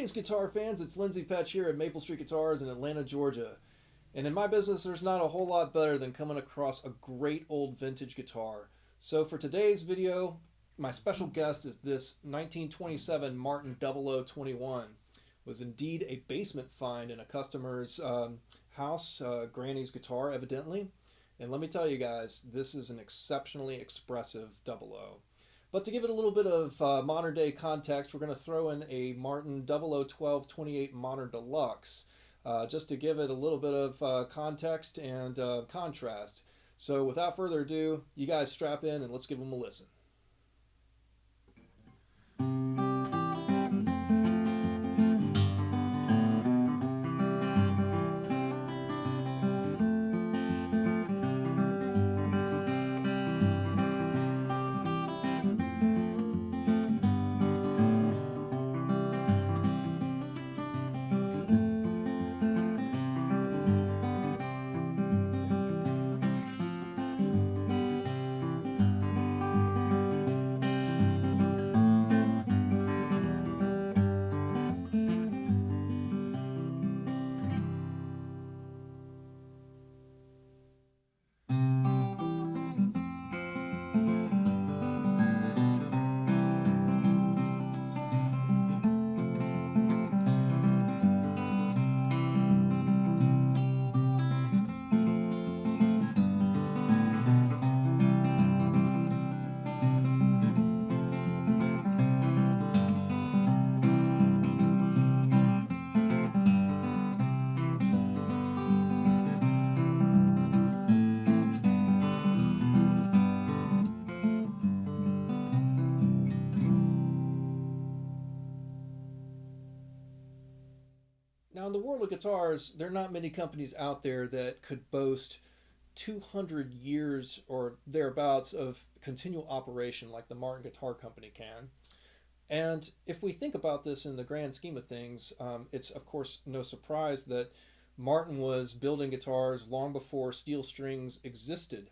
Greetings, guitar fans. It's Lindsay here at Maple Street Guitars in Atlanta, Georgia. And in my business, there's not a whole lot better than coming across a great old vintage guitar. So for today's video, my special guest is this 1927 Martin 0021. Was indeed a basement find in a customer's house, Granny's guitar, evidently. And let me tell you guys, this is an exceptionally expressive 00. But to give it a little bit of modern day context, we're going to throw in a Martin 001228 Modern Deluxe, just to give it a little bit of context and contrast. So without further ado, you guys strap in and let's give them a listen. Now, in the world of guitars, there are not many companies out there that could boast 200 years or thereabouts of continual operation like the Martin Guitar Company can. And if we think about this in the grand scheme of things, it's of course no surprise that Martin was building guitars long before steel strings existed.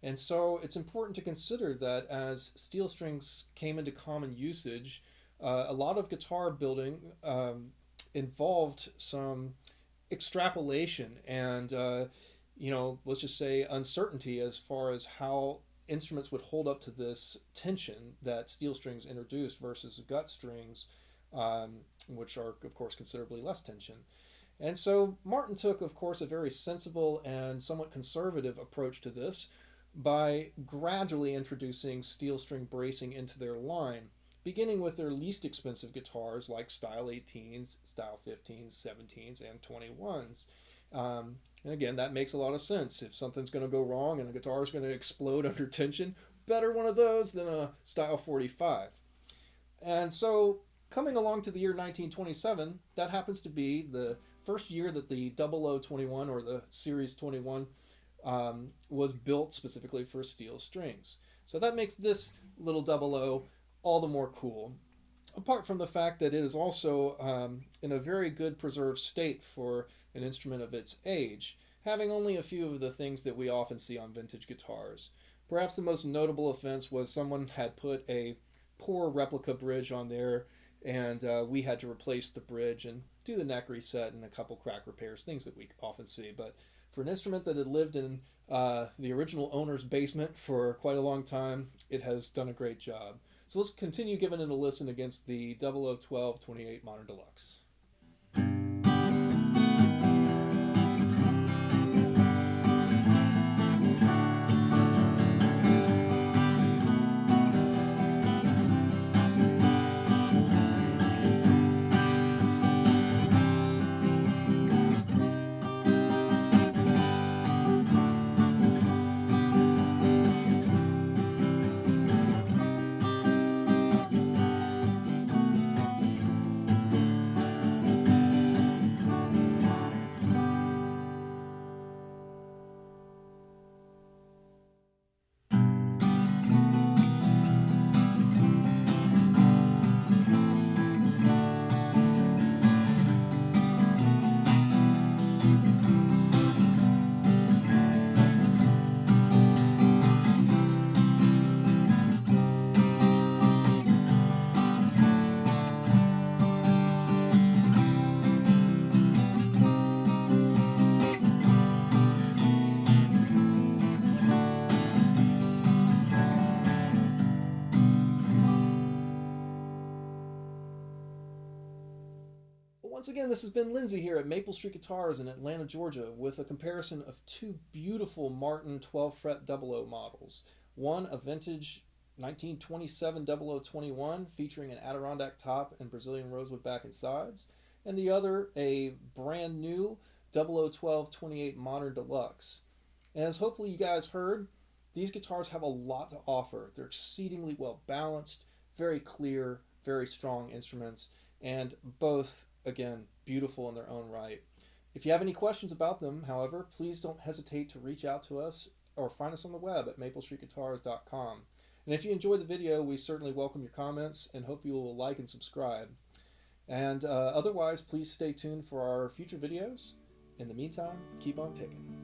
And so it's important to consider that as steel strings came into common usage, a lot of guitar building involved some extrapolation and let's just say uncertainty as far as how instruments would hold up to this tension that steel strings introduced versus gut strings, which are of course considerably less tension. And so Martin took, of course, a very sensible and somewhat conservative approach to this by gradually introducing steel string bracing into their line, beginning with their least expensive guitars like Style 18s, Style 15s, 17s, and 21s. And again, that makes a lot of sense. If something's going to go wrong and a guitar is going to explode under tension, better one of those than a Style 45. And so coming along to the year 1927, that happens to be the first year that the 0021 or the Series 21 was built specifically for steel strings. So that makes this little 00 all the more cool, apart from the fact that it is also in a very good preserved state for an instrument of its age, having only a few of the things that we often see on vintage guitars. Perhaps the most notable offense was someone had put a poor replica bridge on there, and we had to replace the bridge and do the neck reset and a couple crack repairs, things that we often see. But for an instrument that had lived in the original owner's basement for quite a long time, it has done a great job. So let's continue giving it a listen against the 001228 Modern Deluxe. again, this has been Lindsay here at Maple Street Guitars in Atlanta, Georgia, with a comparison of two beautiful Martin 12-fret 00 models. One, a vintage 1927 0021 featuring an Adirondack top and Brazilian rosewood back and sides, and the other, a brand new 0012-28 Modern Deluxe. And as hopefully you guys heard, these guitars have a lot to offer. They're exceedingly well balanced, very clear, very strong instruments, and both, again, beautiful in their own right. If you have any questions about them, however, please don't hesitate to reach out to us or find us on the web at maplestreetguitars.com. And if you enjoyed the video, we certainly welcome your comments and hope you will like and subscribe. And otherwise, please stay tuned for our future videos. In the meantime, keep on picking.